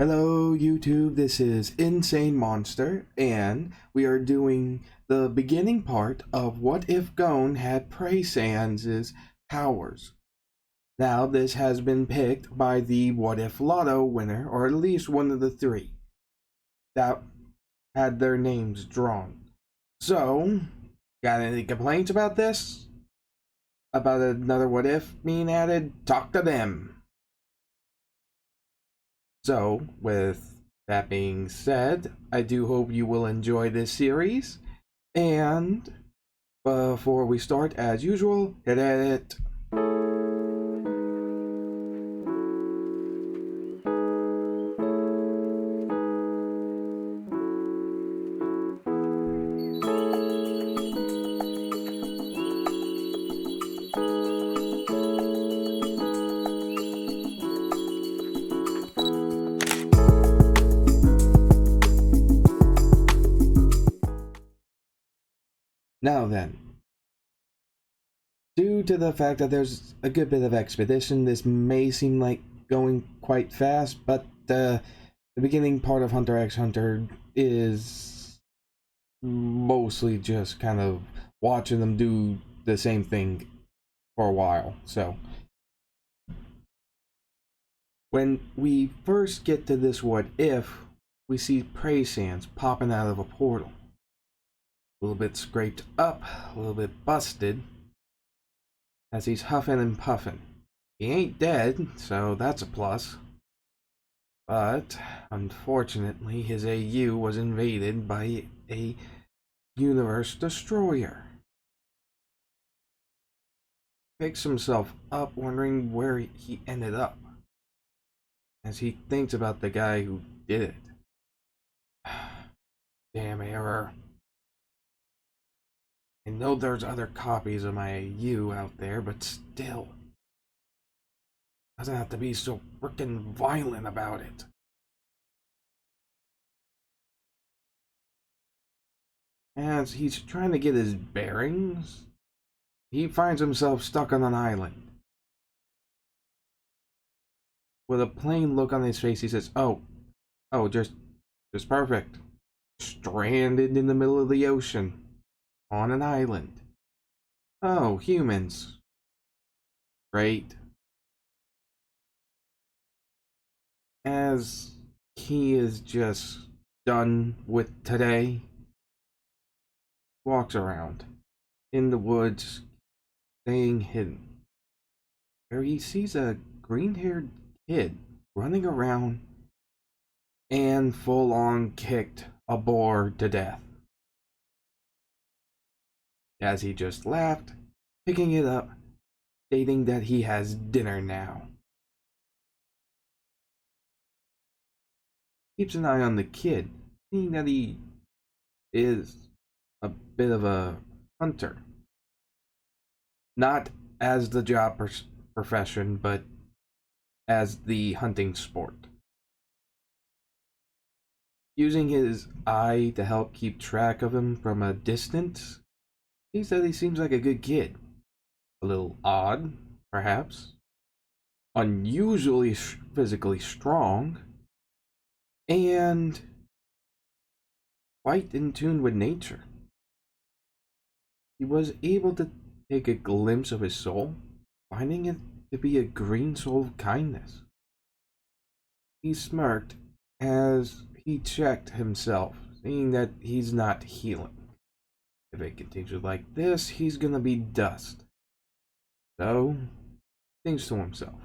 Hello YouTube, this is Insane Monster, and we are doing the beginning part of What If Gon had Prey Sans' powers. Now this has been picked by the What If Lotto winner, or at least one of the three that had their names drawn. So, got any complaints about this? About another What If being added? Talk to them! So, with that being said, I do hope you will enjoy this series. And before we start, as usual, hit edit. Now then, due to the fact that there's a good bit of expedition, this may seem like going quite fast, but the beginning part of Hunter x Hunter is mostly just kind of watching them do the same thing for a while. So, when we first get to this What If, we see Prey Sans popping out of a portal. A little bit scraped up, a little bit busted, as he's huffing and puffing. He ain't dead, so that's a plus. But, unfortunately, his AU was invaded by a universe destroyer. Picks himself up, wondering where he ended up, as he thinks about the guy who did it. Damn error. I know there's other copies of my AU out there, but still. Doesn't have to be so frickin' violent about it. As he's trying to get his bearings, he finds himself stuck on an island. With a plain look on his face, he says, oh, just perfect. Stranded in the middle of the ocean. On an island. Oh, humans. Great. As he is just done with today, walks around in the woods, staying hidden, where he sees a green-haired kid running around and full-on kicked a boar to death. As he just laughed, picking it up, stating that he has dinner now. Keeps an eye on the kid, seeing that he is a bit of a hunter. Not as the job profession, but as the hunting sport. Using his eye to help keep track of him from a distance, he said he seems like a good kid. A little odd, perhaps. Unusually physically strong. And quite in tune with nature. He was able to take a glimpse of his soul, finding it to be a green soul of kindness. He smirked as he checked himself, seeing that he's not healing. If it continues like this, he's gonna be dust. So, thinks to himself,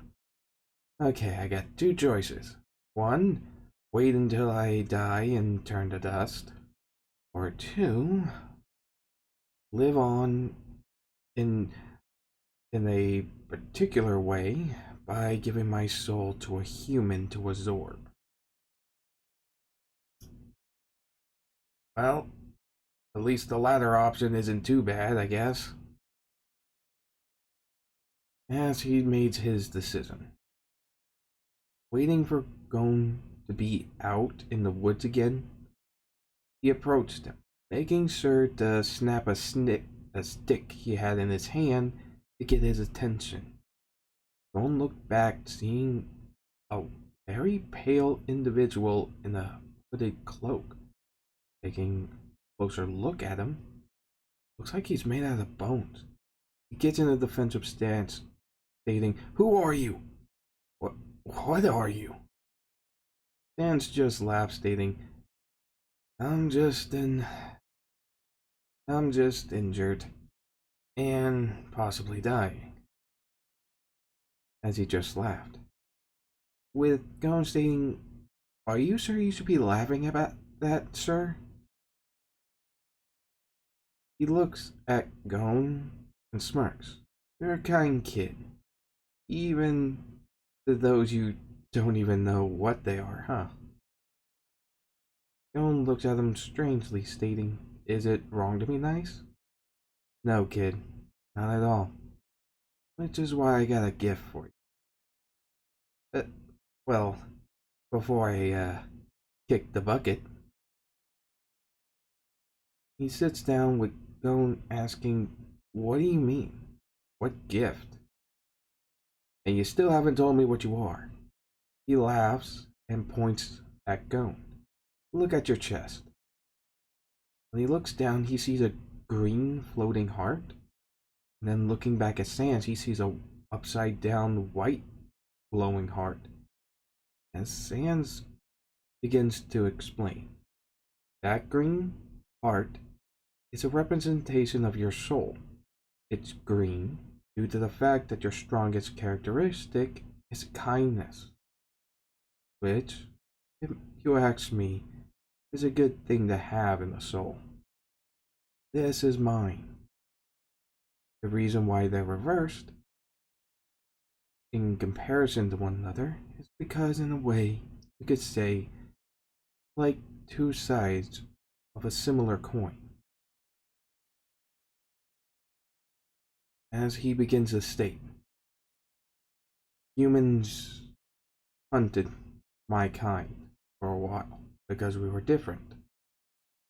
okay, I got two choices. One, wait until I die and turn to dust. Or two, live on in a particular way by giving my soul to a human to absorb. Well, at least the latter option isn't too bad, I guess. As he made his decision, waiting for Gon to be out in the woods again, he approached him, making sure to snap a stick he had in his hand to get his attention. Gon looked back, seeing a very pale individual in a hooded cloak. Taking a closer look at him, looks like he's made out of bones. He gets in a defensive stance, stating, "Who are you? What, what are you?" Sans just laughs, stating, I'm just in, I'm just injured and possibly dying. As he just laughed. With Gon stating, Are you sure you should be laughing about that, sir? He looks at Gon and smirks. You're a kind kid. Even to those you don't even know what they are, huh? Gon looks at him strangely, stating, Is it wrong to be nice? No, kid. Not at all. Which is why I got a gift for you. Well, before I kick the bucket. He sits down with Gon asking, What do you mean? What gift? And you still haven't told me what you are. He laughs and points at Gon. Look at your chest. When he looks down, he sees a green floating heart. And then looking back at Sans, he sees a upside down white glowing heart. As Sans begins to explain, that green heart is a representation of your soul. It's green due to the fact that your strongest characteristic is kindness, which, if you ask me, is a good thing to have in the soul. This is mine. The reason why they're reversed in comparison to one another is because, in a way, you could say, like two sides of a similar coin. As he begins to state, humans hunted my kind for a while because we were different.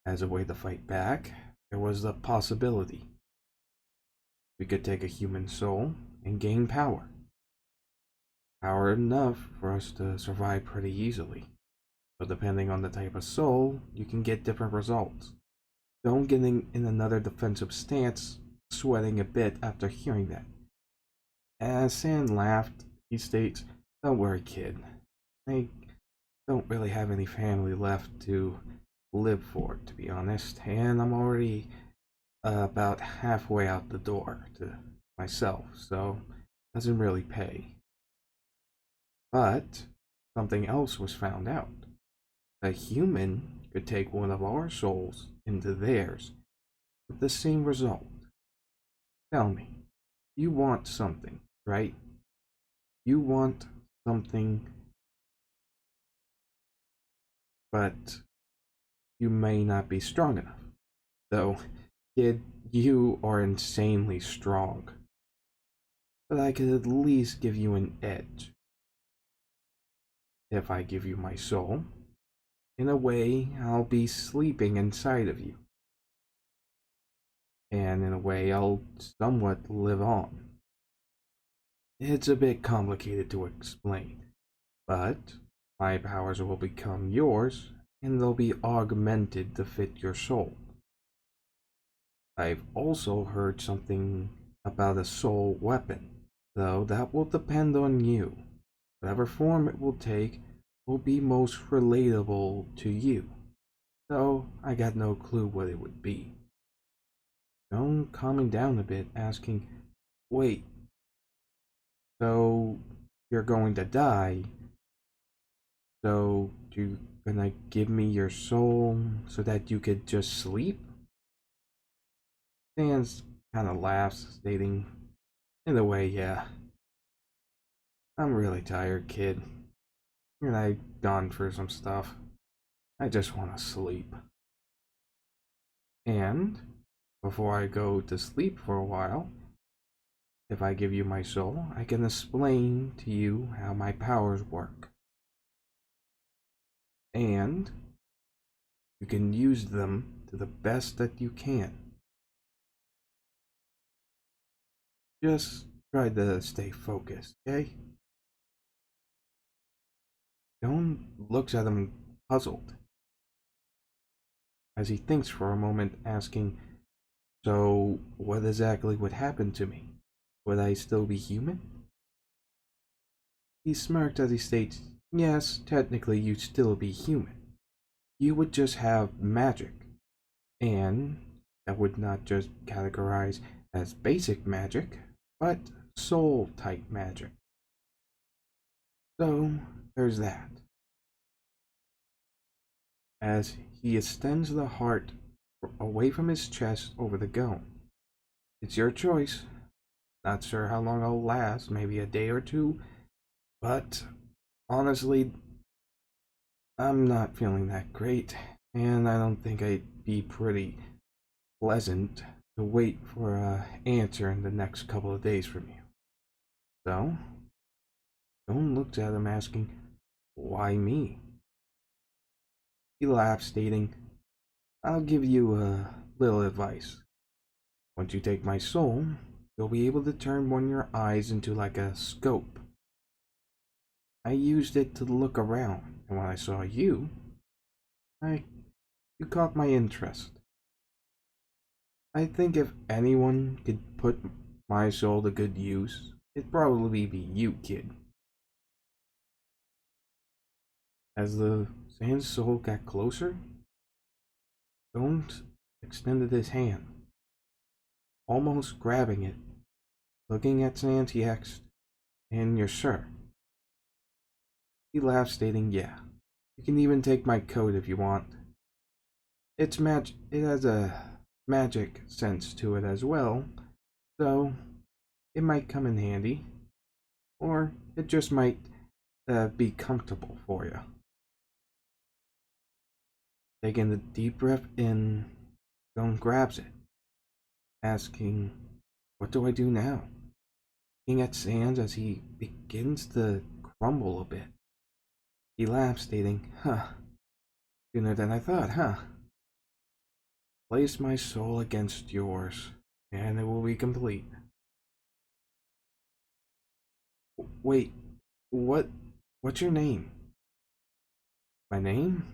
As a way to fight back, there was the possibility we could take a human soul and gain power. Power enough for us to survive pretty easily. But depending on the type of soul, you can get different results. Don't get in another defensive stance, sweating a bit after hearing that. As Sand laughed, he states, Don't worry, kid. I don't really have any family left to live for, to be honest, and I'm already about halfway out the door to myself, so it doesn't really pay. But something else was found out. A human could take one of our souls into theirs with the same result. Tell me, you want something, right? You want something, but you may not be strong enough. Though, kid, you are insanely strong. But I could at least give you an edge. If I give you my soul, in a way, I'll be sleeping inside of you. And in a way, I'll somewhat live on. It's a bit complicated to explain, but my powers will become yours, and they'll be augmented to fit your soul. I've also heard something about a soul weapon, though that will depend on you. Whatever form it will take will be most relatable to you, though I got no clue what it would be. Joan calming down a bit, asking, Wait, so you're going to die? So you gonna give me your soul so that you could just sleep? Sans kind of laughs, stating, In a way, yeah. I'm really tired, kid. And I've gone through some stuff. I just want to sleep. And before I go to sleep for a while, if I give you my soul, I can explain to you how my powers work. And you can use them to the best that you can. Just try to stay focused, okay? Gon looks at him puzzled as he thinks for a moment, asking, "So, what exactly would happen to me? Would I still be human?" He smirked as he states, "Yes, technically you'd still be human. You would just have magic, and that would not just categorize as basic magic, but soul type magic. So, there's that." As he extends the heart away from his chest over the Gon. "It's your choice. Not sure how long I'll last, maybe a day or two, but honestly, I'm not feeling that great, and I don't think I'd be pretty pleasant to wait for a answer in the next couple of days from you." So, Gon looks at him asking, "Why me?" He laughs, stating, "I'll give you a little advice. Once you take my soul, you'll be able to turn one of your eyes into like a scope. I used it to look around, and when I saw you, I you caught my interest. I think if anyone could put my soul to good use, it'd probably be you, kid." As the Sand's soul got closer, Jones extended his hand, almost grabbing it. Looking at Sans, he asked, "And you're sure?" He laughed, stating, "Yeah, you can even take my coat if you want. It has a magic sense to it as well, so it might come in handy, or it just might be comfortable for you." Taking a deep breath in, Gon grabs it, asking, "What do I do now?" Looking at Sans as he begins to crumble a bit. He laughs, stating, Sooner than I thought, huh? Place my soul against yours, and it will be complete." "Wait, what? What's your name?" "My name?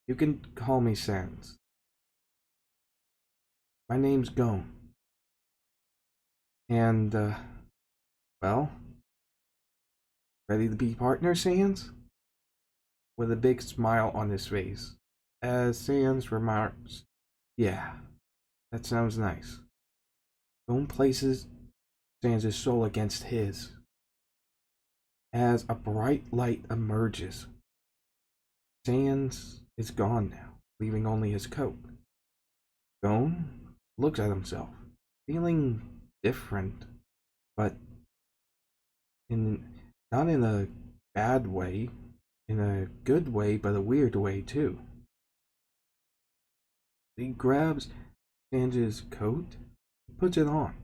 You can call me Sans. My name's Gon. And, well, ready to be partners, Sans?" With a big smile on his face, as Sans remarks, "Yeah, that sounds nice." Gon places Sans' soul against his, as a bright light emerges. Sans is gone now, leaving only his coat. Gon looks at himself, feeling different, but in not in a bad way, in a good way, but a weird way too. He grabs Sans' coat, puts it on,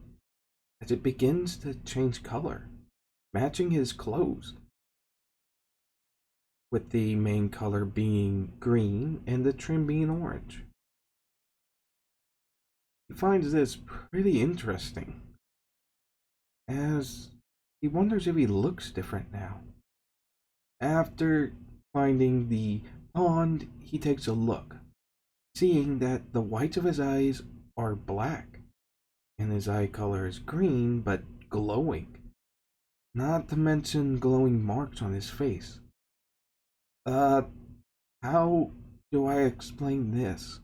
as it begins to change color, matching his clothes, with the main color being green and the trim being orange. He finds this pretty interesting, as he wonders if he looks different now. After finding the pond, he takes a look, seeing that the whites of his eyes are black, and his eye color is green but glowing, not to mention glowing marks on his face. Uh, how do I explain this?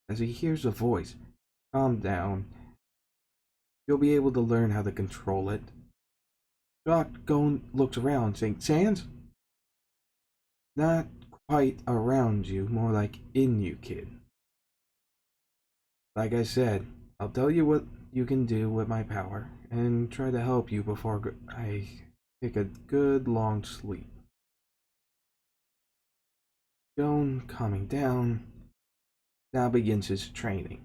As he hears a voice, "Calm down. You'll be able to learn how to control it." Doc Gon looks around, saying, "Sans?" "Not quite around you, more like in you, kid. Like I said, I'll tell you what you can do with my power, and try to help you before I take a good long sleep." Gon, calming down, now begins his training.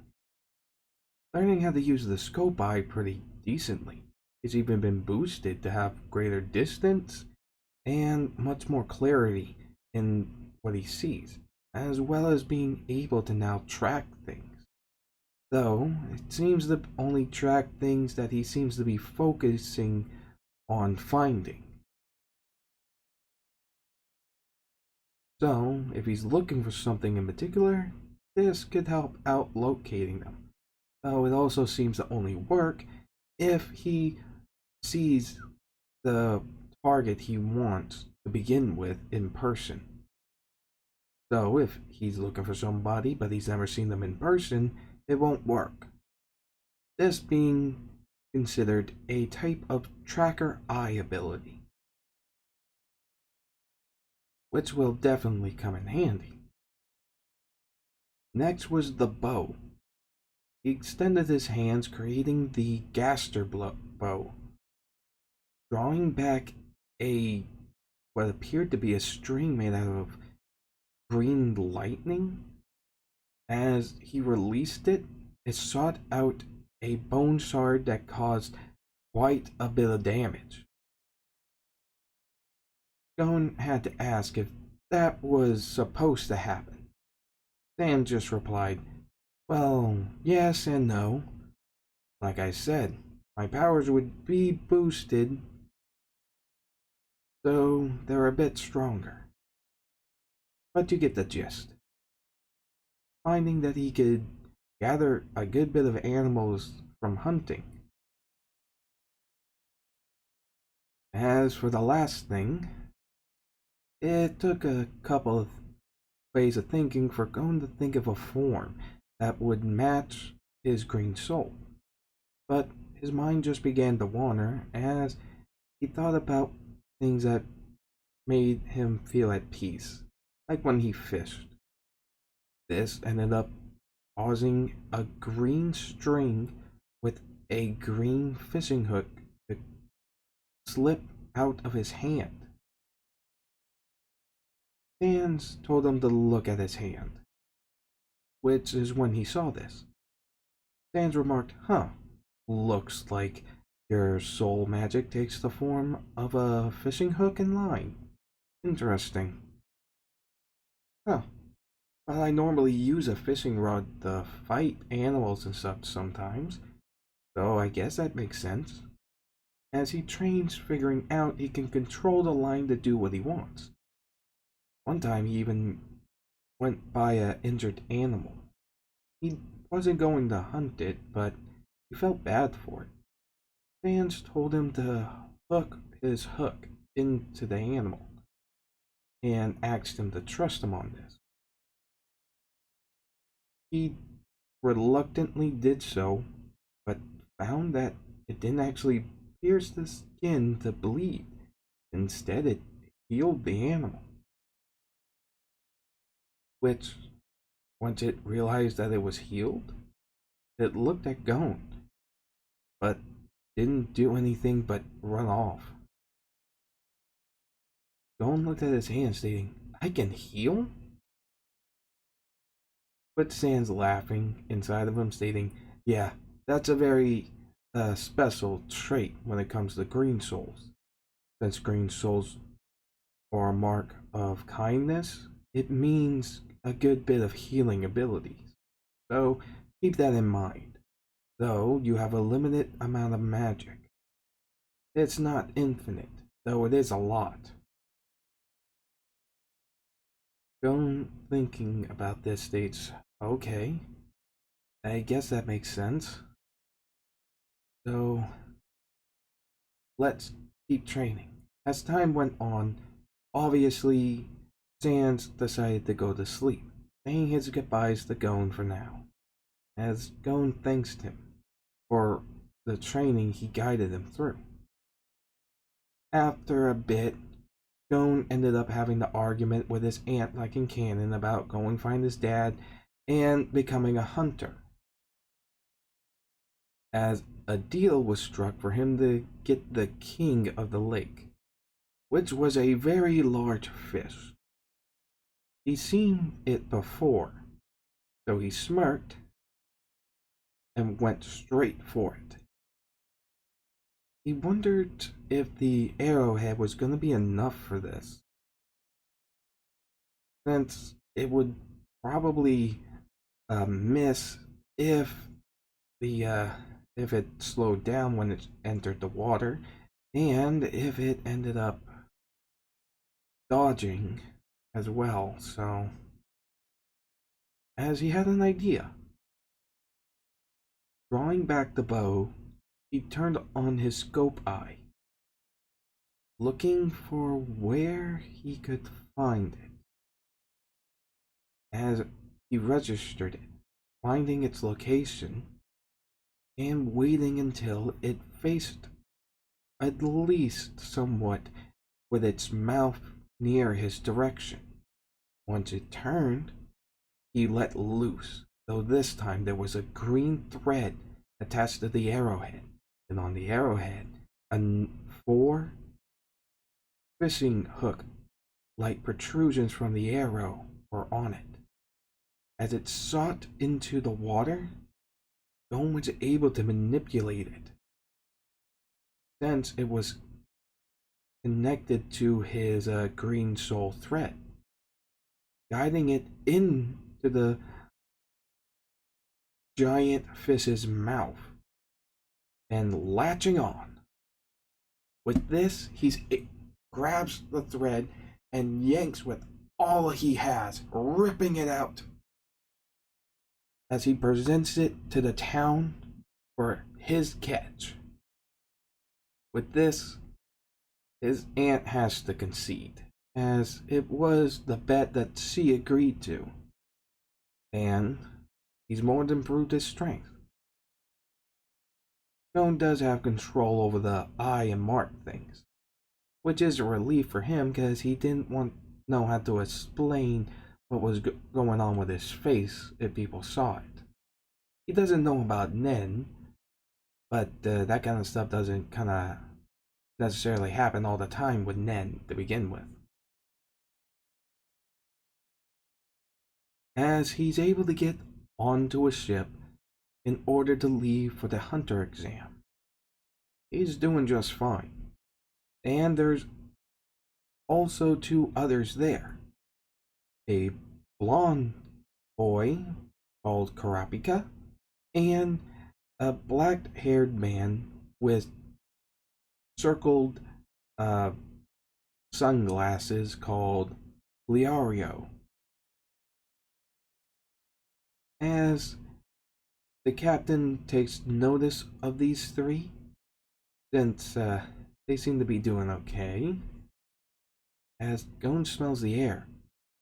Learning how to use the scope eye pretty decently. It's even been boosted to have greater distance and much more clarity in what he sees, as well as being able to now track things. Though, it seems to only track things that he seems to be focusing on finding. So, if he's looking for something in particular, this could help out locating them. Though it also seems to only work if he sees the target he wants to begin with in person. So, if he's looking for somebody but he's never seen them in person, it won't work. This being considered a type of tracker eye ability, which will definitely come in handy. Next was the bow. He extended his hands, creating the Gaster bow, drawing back a what appeared to be a string made out of green lightning. As he released it, it shot out a bone shard that caused quite a bit of damage. Gon had to ask if that was supposed to happen. Sans just replied, "Well, yes and no. Like I said, my powers would be boosted, so they're a bit stronger. But you get the gist." Finding that he could gather a good bit of animals from hunting. As for the last thing, it took a couple of ways of thinking for Gon to think of a form that would match his green soul. But his mind just began to wander as he thought about things that made him feel at peace, like when he fished. This ended up causing a green string with a green fishing hook to slip out of his hand. Sans told him to look at his hand, which is when he saw this. Sans remarked, looks like your soul magic takes the form of a fishing hook and line. Interesting. Huh. But I normally use a fishing rod to fight animals and such sometimes, so I guess that makes sense. As he trains, figuring out he can control the line to do what he wants. One time he even went by an injured animal. He wasn't going to hunt it, but he felt bad for it. Sans told him to hook his hook into the animal and asked him to trust him on this. He reluctantly did so, but found that it didn't actually pierce the skin to bleed. Instead, it healed the animal. Which, once it realized that it was healed, it looked at Gon, but didn't do anything but run off. Gon looked at his hand, stating, "I can heal?" But Sans laughing inside of him, stating, "Yeah, that's a very special trait when it comes to green souls. Since green souls are a mark of kindness, it means a good bit of healing abilities. So keep that in mind. Though you have a limited amount of magic. It's not infinite, though it is a lot." Gon, thinking about this, states, "Okay, I guess that makes sense. So let's keep training." As time went on, obviously, Sans decided to go to sleep, saying his goodbyes to Gon for now, as Gon thanks him for the training he guided him through. After a bit, Gon ended up having the argument with his aunt, like in canon, about going find his dad and becoming a hunter, as a deal was struck for him to get the king of the lake, which was a very large fish. He'd seen it before, so he smirked and went straight for it. He wondered if the arrowhead was going to be enough for this, since it would probably miss if if it slowed down when it entered the water, and if it ended up dodging as well, so as he had an idea. Drawing back the bow, he turned on his scope eye, looking for where he could find it. As he registered it, finding its location, and waiting until it faced at least somewhat with its mouth near his direction. Once it turned, he let loose, though this time there was a green thread attached to the arrowhead, and on the arrowhead, four fishing hook like protrusions from the arrow were on it. As it sought into the water, Gon was able to manipulate it, since it was connected to his green soul thread, guiding it into the giant fish's mouth and latching on. With this, it grabs the thread and yanks with all he has, ripping it out as he presents it to the town for his catch. With this, his aunt has to concede, as it was the bet that she agreed to, and he's more than proved his strength. Gon does have control over the eye and mark things, which is a relief for him because he didn't know how to explain what was going on with his face if people saw it. He doesn't know about Nen, but that kind of stuff doesn't kind of necessarily happen all the time with Nen to begin with. As he's able to get onto a ship in order to leave for the hunter exam, he's doing just fine. And there's also two others there. A blonde boy called Kurapika, and a black-haired man with circled sunglasses called Leorio. As the captain takes notice of these three, since they seem to be doing okay, as Gon smells the air,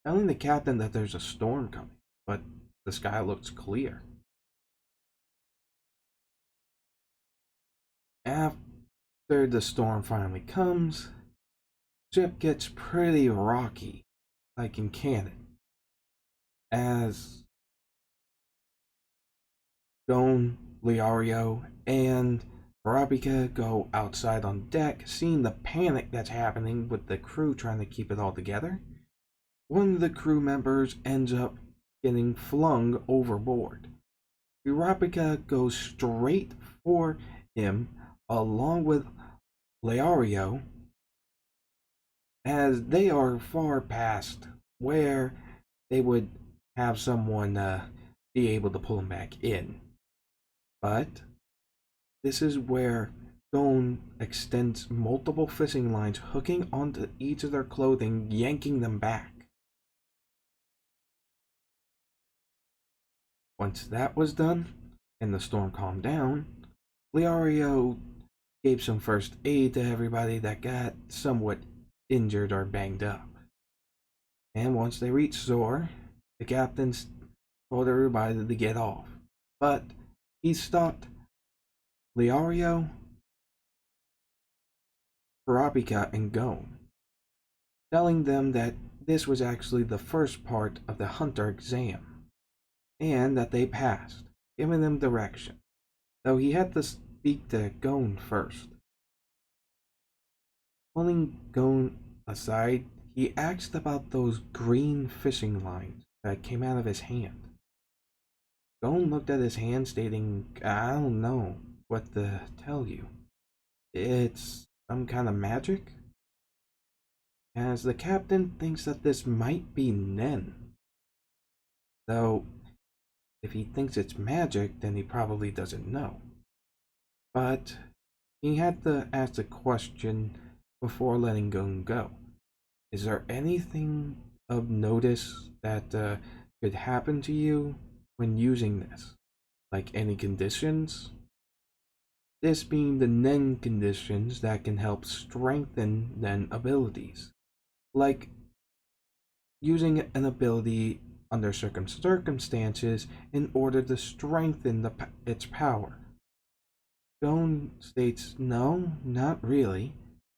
telling the captain that there's a storm coming, but the sky looks clear. After the storm finally comes, ship gets pretty rocky, like in Canon, as Gon, Leorio, and Kurapika go outside on deck, seeing the panic that's happening with the crew trying to keep it all together. One of the crew members ends up getting flung overboard. Kurapika goes straight for him along with Leorio, as they are far past where they would have someone be able to pull him back in. But this is where Gon extends multiple fishing lines, hooking onto each of their clothing, yanking them back. Once that was done, and the storm calmed down, Leorio gave some first aid to everybody that got somewhat injured or banged up. And once they reached shore, the captain told everybody to get off. But he stopped Leorio, Kurapika, and Gon, telling them that this was actually the first part of the hunter exam, and that they passed, giving them direction, though he had to speak to Gon first. Pulling Gon aside, he asked about those green fishing lines that came out of his hand. Gon looked at his hand, stating, "I don't know what to tell you. It's some kind of magic?" As the captain thinks that this might be Nen. Though, if he thinks it's magic, then he probably doesn't know. But he had to ask a question before letting Gon go. Is there anything of notice that could happen to you when using this? Like any conditions? This being the Nen conditions that can help strengthen Nen abilities. Like using an ability under certain circumstances in order to strengthen its power. Gon states, no, not really,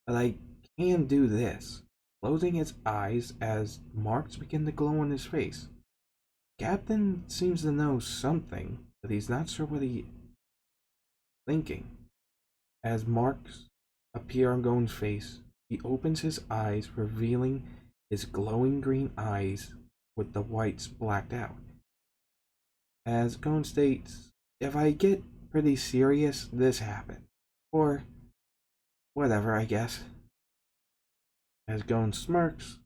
but I can do this, closing his eyes as marks begin to glow on his face. Captain seems to know something, but he's not sure what he's thinking. As marks appear on Gon's face, he opens his eyes, revealing his glowing green eyes with the whites blacked out. As Gon states, if I get pretty serious, this happened. Or whatever, I guess. As Gon smirks,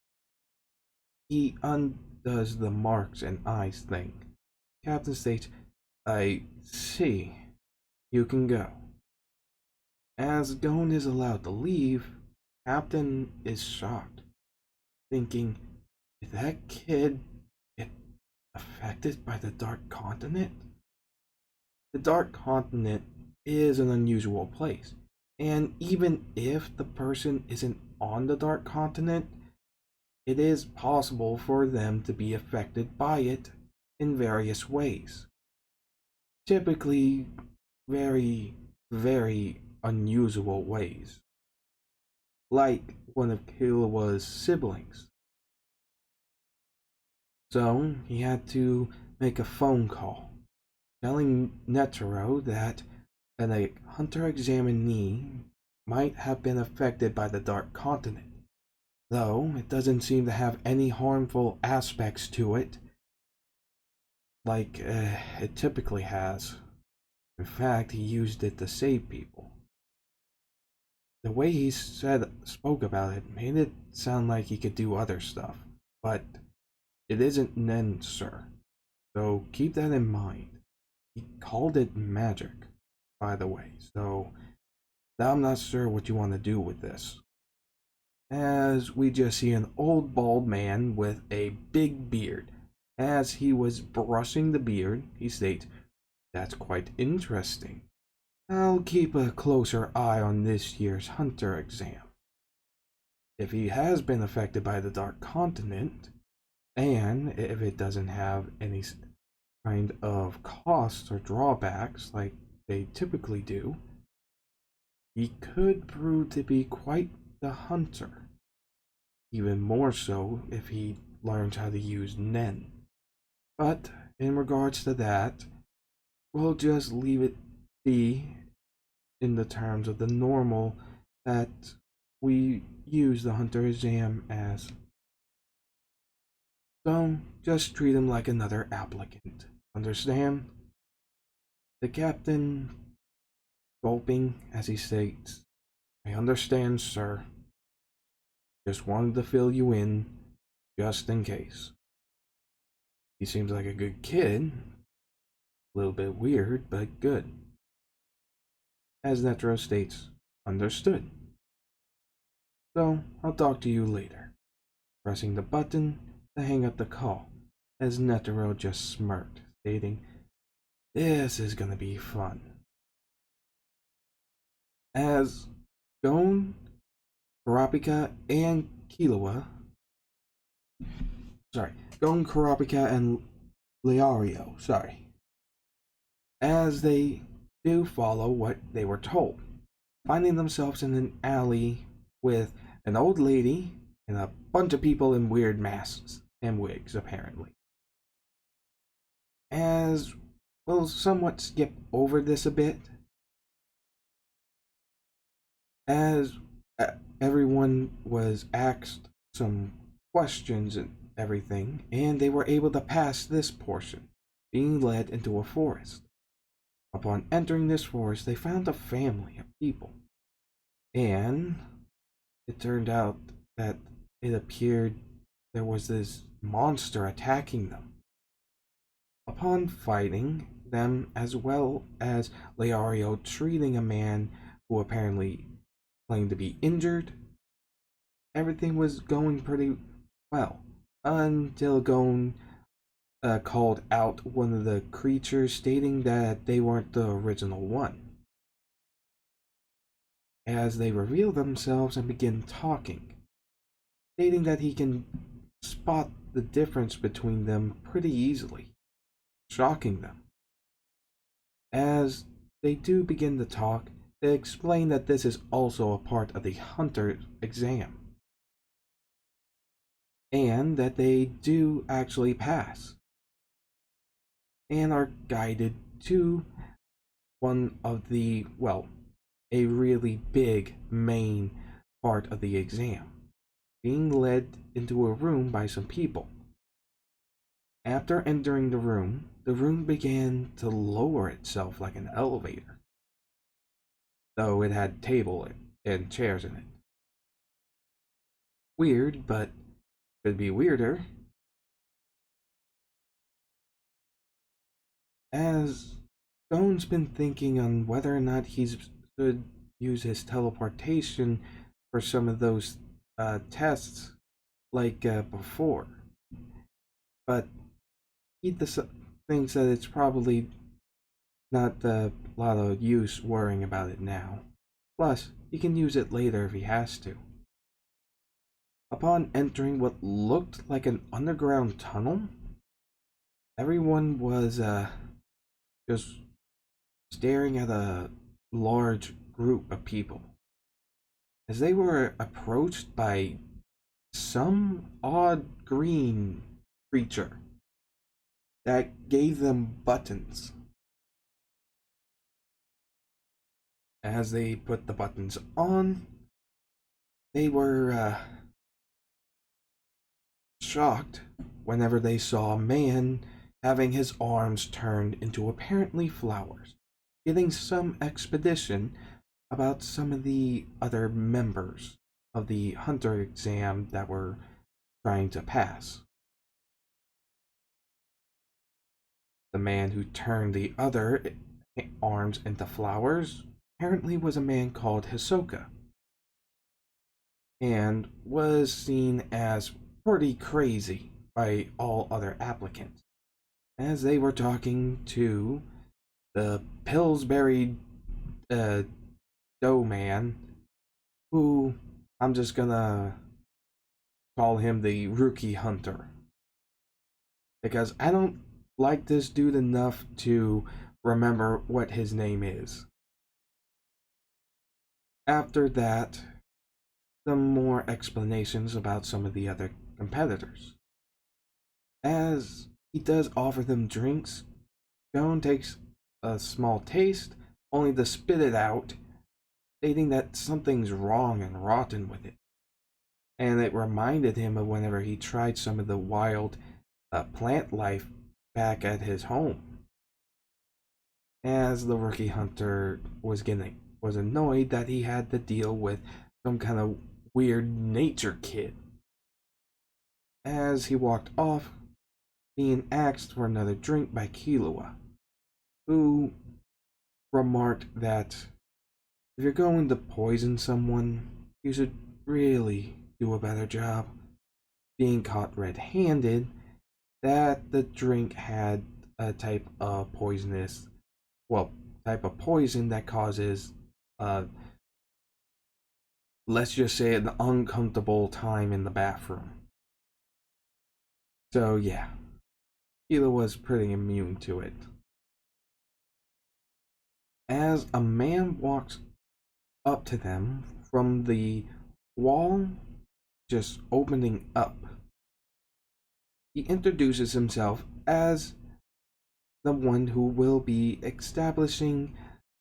he undoes the marks and eyes thing. Captain states, I see. You can go. As Gon is allowed to leave, Captain is shocked, thinking, did that kid get affected by the Dark Continent? The Dark Continent is an unusual place, and even if the person isn't on the Dark Continent, it is possible for them to be affected by it in various ways. Typically, very, very unusual ways. Like one of Killua's siblings. So, he had to make a phone call, telling Netero that a hunter examinee might have been affected by the Dark Continent, though it doesn't seem to have any harmful aspects to it like it typically has. In fact, he used it to save people. The way he spoke about it made it sound like he could do other stuff, but it isn't Nen, sir. So keep that in mind. He called it magic, by the way, so now I'm not sure what you want to do with this. As we just see an old bald man with a big beard. As he was brushing the beard, he states, that's quite interesting. I'll keep a closer eye on this year's hunter exam. If he has been affected by the Dark Continent, and if it doesn't have any kind of costs or drawbacks like they typically do, he could prove to be quite the hunter. Even more so if he learns how to use Nen. But in regards to that, we'll just leave it be in the terms of the normal that we use the hunter exam as. So just treat him like another applicant. Understand? The captain, gulping as he states, I understand, sir. Just wanted to fill you in, just in case. He seems like a good kid. A little bit weird, but good. As Netero states, understood. So, I'll talk to you later. Pressing the button to hang up the call, as Netero just smirked, stating, this is gonna be fun. As Gon, Kurapika, and Kurapika and Leario, as they do follow what they were told, finding themselves in an alley with an old lady and a bunch of people in weird masks and wigs, apparently. As we'll somewhat skip over this a bit, as everyone was asked some questions and everything, and they were able to pass this portion, being led into a forest. Upon entering this forest, they found a family of people, and it turned out that it appeared there was this monster attacking them. Upon fighting them, as well as Leario treating a man who apparently claimed to be injured, everything was going pretty well until Gon called out one of the creatures, stating that they weren't the original one. As they reveal themselves and begin talking, stating that he can spot the difference between them pretty easily, shocking them. As they do begin to talk, they explain that this is also a part of the hunter exam, and that they do actually pass, and are guided to one of the, well, a really big main part of the exam, being led into a room by some people. After entering the room began to lower itself like an elevator, though it had table and chairs in it. Weird, but could be weirder. As Gon's been thinking on whether or not he should use his teleportation for some of those tests like before, but he thinks that it's probably not a lot of use worrying about it now. Plus, he can use it later if he has to. Upon entering what looked like an underground tunnel, everyone was just staring at a large group of people as they were approached by some odd green creature that gave them buttons. As they put the buttons on, they were shocked whenever they saw a man having his arms turned into apparently flowers, getting some expedition about some of the other members of the hunter exam that were trying to pass. The man who turned the other arms into flowers apparently was a man called Hisoka, and was seen as pretty crazy by all other applicants, as they were talking to the Pillsbury Dough Man, who I'm just gonna call him the Rookie Hunter, because I don't like this dude enough to remember what his name is. After that, some more explanations about some of the other competitors. As he does offer them drinks, Gon takes a small taste, only to spit it out, stating that something's wrong and rotten with it. And it reminded him of whenever he tried some of the wild plant life back at his home. As the Rookie Hunter was annoyed that he had to deal with some kind of weird nature kid. As he walked off, being asked for another drink by Killua, who remarked that if you're going to poison someone, you should really do a better job. Being caught red-handed, that the drink had a type of poison that causes, let's just say, an uncomfortable time in the bathroom. So yeah, Killua was pretty immune to it. As a man walks up to them from the wall just opening up, he introduces himself as the one who will be establishing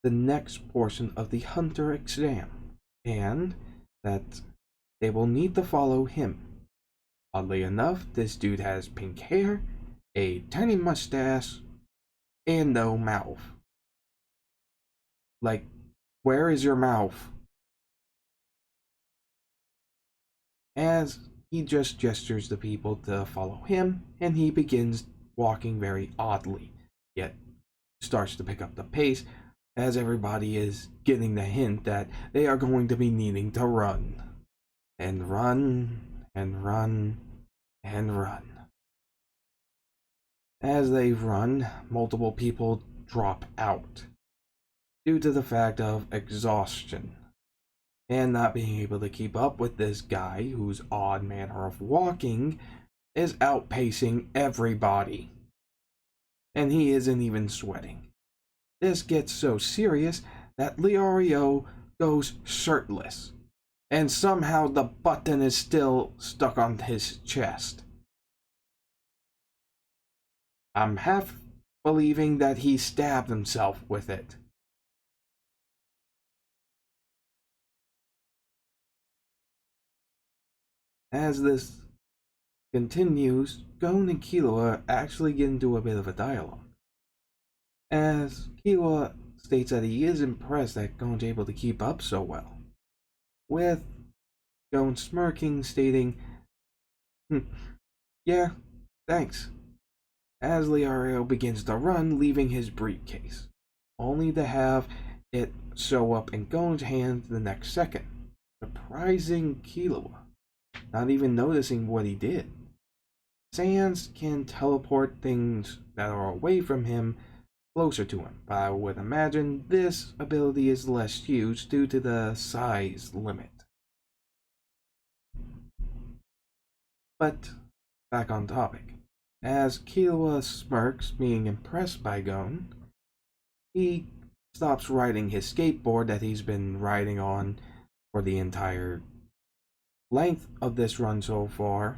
the next portion of the hunter exam, and that they will need to follow him. Oddly enough, this dude has pink hair, a tiny mustache, and no mouth. Like, where is your mouth? As he just gestures to people to follow him, and he begins walking very oddly, yet starts to pick up the pace as everybody is getting the hint that they are going to be needing to run. And run, and run, and run. As they run, multiple people drop out due to the fact of exhaustion and not being able to keep up with this guy whose odd manner of walking is outpacing everybody. And he isn't even sweating. This gets so serious that Leorio goes shirtless, and somehow the button is still stuck on his chest. I'm half believing that he stabbed himself with it. As this continues, Gon and Killua actually get into a bit of a dialogue. As Killua states that he is impressed that Gon's able to keep up so well, with Gon smirking, stating, yeah, thanks, as Leorio begins to run, leaving his briefcase, only to have it show up in Gon's hand the next second, surprising Killua, not even noticing what he did. Sans can teleport things that are away from him closer to him, but I would imagine this ability is less used due to the size limit. But back on topic. As Killua smirks, being impressed by Gon, he stops riding his skateboard that he's been riding on for the entire length of this run so far,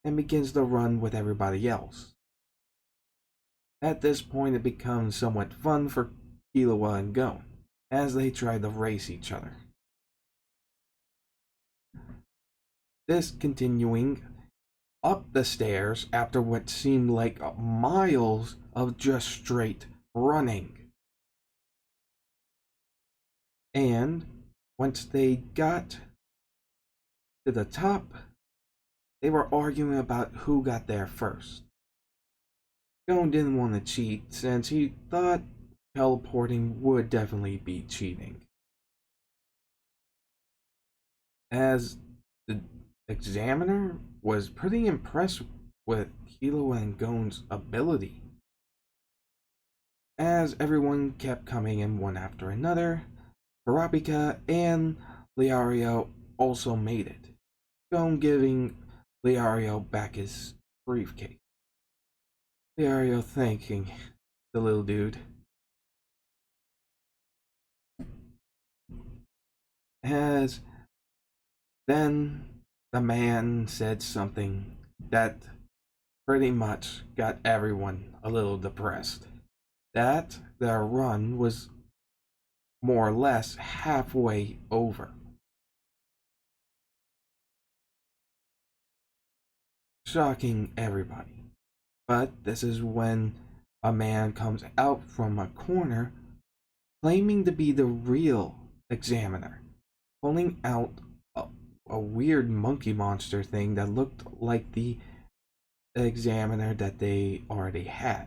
and begins to run with everybody else. At this point, it becomes somewhat fun for Killua and Gon, as they try to race each other. This continuing up the stairs after what seemed like miles of just straight running. And once they got to the top, they were arguing about who got there first. Gon didn't want to cheat since he thought teleporting would definitely be cheating. As the examiner was pretty impressed with Killua and Gon's ability. As everyone kept coming in one after another, Kurapika and Leorio also made it, Gon giving Leorio back his briefcase. Leorio thanking the little dude. As then the man said something that pretty much got everyone a little depressed. That their run was more or less halfway over. Shocking everybody. But this is when a man comes out from a corner claiming to be the real examiner, pulling out a weird monkey monster thing that looked like the examiner that they already had.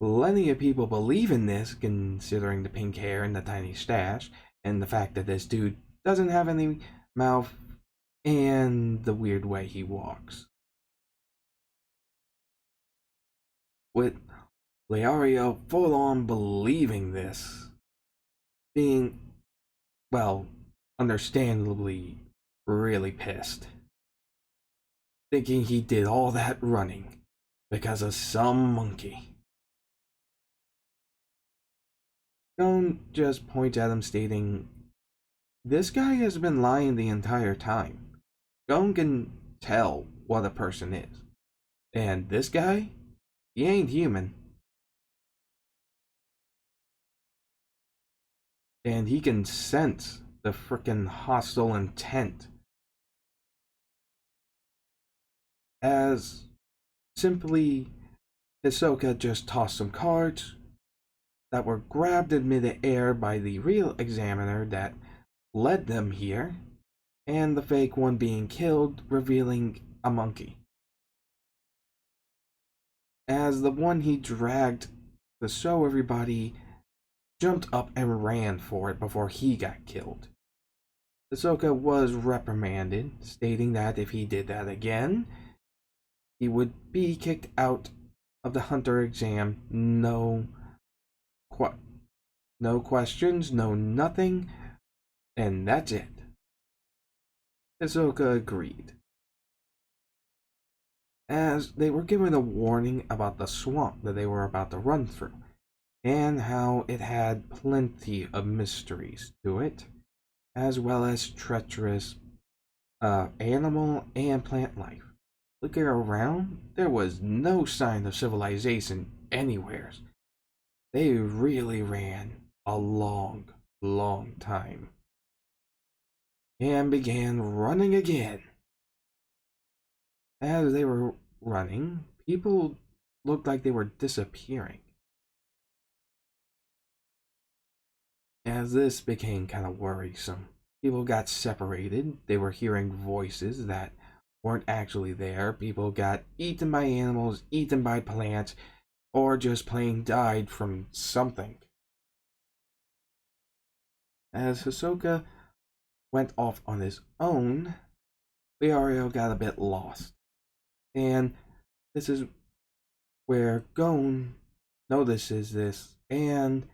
Plenty of people believe in this, considering the pink hair and the tiny stash, and the fact that this dude doesn't have any mouth, and the weird way he walks. With Leorio full on believing this, being, well, understandably really pissed, thinking he did all that running because of some monkey. Gon just points at him, stating, this guy has been lying the entire time. Gon can tell what a person is. And this guy, he ain't human. And he can sense the frickin' hostile intent. As simply Hisoka just tossed some cards that were grabbed in mid-air by the real examiner that led them here, and the fake one being killed, revealing a monkey. As the one he dragged to show everybody jumped up and ran for it before he got killed. Hisoka was reprimanded, stating that if he did that again, he would be kicked out of the hunter exam. Qu- no questions, no nothing, and that's it. Hisoka agreed, as they were given a warning about the swamp that they were about to run through, and how it had plenty of mysteries to it, as well as treacherous animal and plant life. Looking around, there was no sign of civilization anywhere. They really ran a long, long time, and began running again. As they were running, people looked like they were disappearing. As this became kind of worrisome, people got separated. They were hearing voices that weren't actually there. People got eaten by animals, eaten by plants, or just plain died from something. As Hisoka went off on his own, Leorio got a bit lost. And this is where Gon notices this and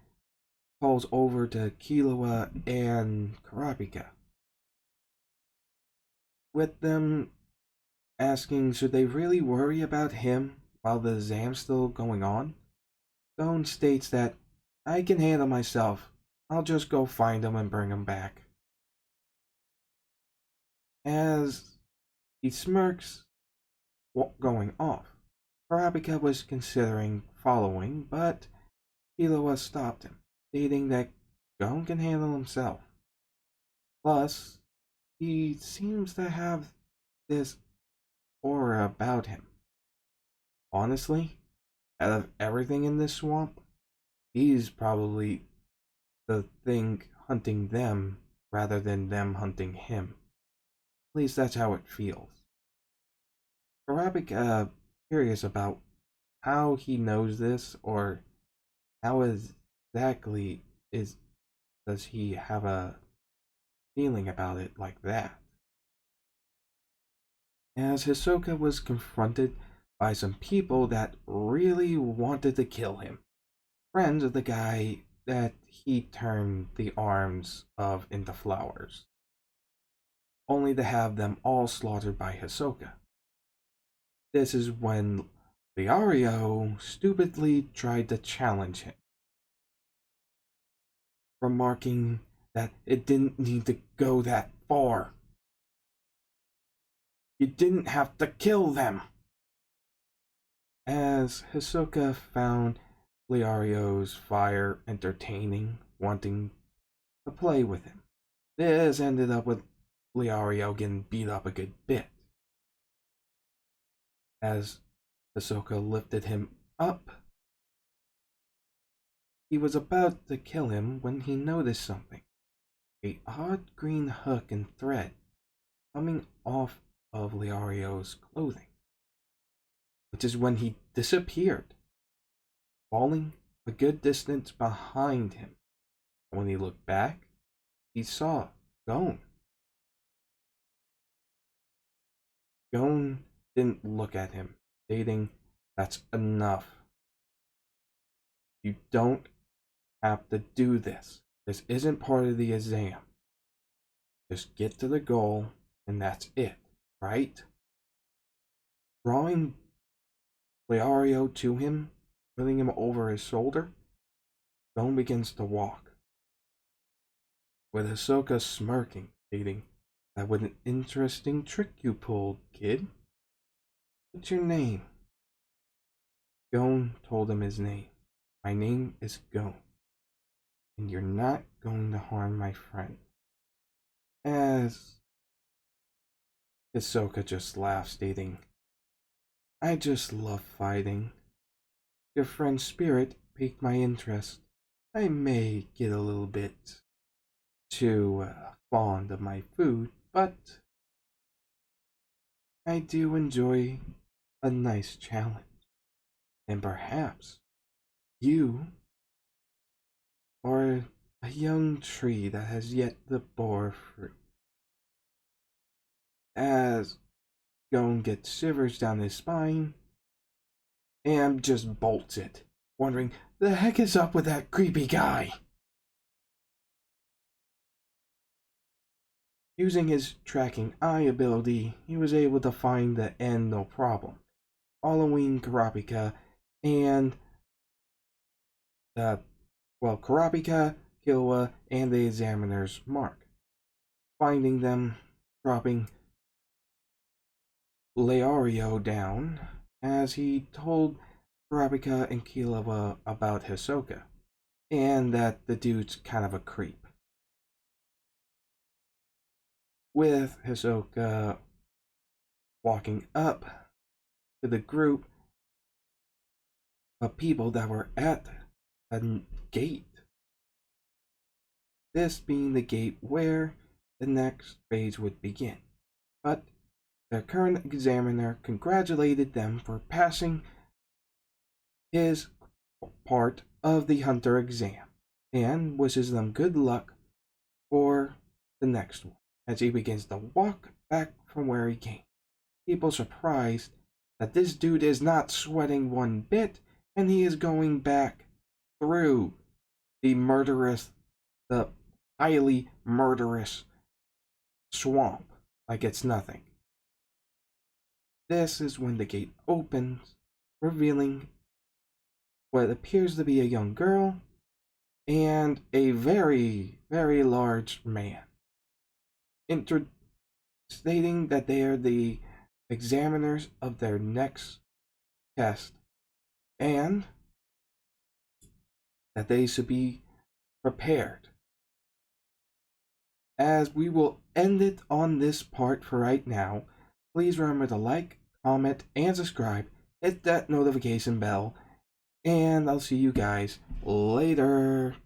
calls over to Killua and Kurapika, with them asking should they really worry about him while the exam's still going on. Gon states that I can handle myself. I'll just go find him and bring him back. As he smirks, going off, Kurapika was considering following, but Killua stopped him, stating that Gon can handle himself. Plus, he seems to have this aura about him. Honestly, out of everything in this swamp, he's probably the thing hunting them rather than them hunting him. At least that's how it feels. Kurapika curious about how he knows this, or how exactly is does he have a feeling about it like that. As Hisoka was confronted by some people that really wanted to kill him, friends of the guy that he turned the arms of into flowers, only to have them all slaughtered by Hisoka. This is when Leorio stupidly tried to challenge him, remarking that it didn't need to go that far. You didn't have to kill them. As Hisoka found Leorio's fire entertaining, wanting to play with him. This ended up with Leorio getting beat up a good bit. As Hisoka lifted him up, he was about to kill him when he noticed something. A odd green hook and thread coming off of Leorio's clothing, which is when he disappeared, falling a good distance behind him. And when he looked back, he saw Gon. Gon didn't look at him, stating, "That's enough. You don't have to do this. This isn't part of the exam. Just get to the goal, and that's it, right?" Drawing Leorio to him, putting him over his shoulder, Gon begins to walk, with Hisoka smirking, stating, "That was an interesting trick you pulled, kid. What's your name?" Gon told him his name. "My name is Gon, and you're not going to harm my friend." As Hisoka just laughed, stating, "I just love fighting. Your friend's spirit piqued my interest. I may get a little bit too fond of my food, but I do enjoy a nice challenge. And perhaps you are a young tree that has yet to bore fruit." As Gon gets shivers down his spine and just bolts it, wondering, the heck is up with that creepy guy? Using his tracking eye ability, he was able to find the end no problem, following Kurapika and Kurapika, Killua, and the Examiner's mark. Finding them, dropping Leorio down, as he told Kurapika and Killua about Hisoka, and that the dude's kind of a creep. With Hisoka walking up to the group of people that were at a gate. This being the gate where the next phase would begin. But their current examiner congratulated them for passing his part of the hunter exam and wishes them good luck for the next one as he begins to walk back from where he came. People surprised that this dude is not sweating one bit and he is going back through the highly murderous swamp like it's nothing. This is when the gate opens, revealing what appears to be a young girl and a very, very large man, stating that they are the examiners of their next test and that they should be prepared. As we will end it on this part for right now, please remember to like, comment, and subscribe, hit that notification bell, and I'll see you guys later.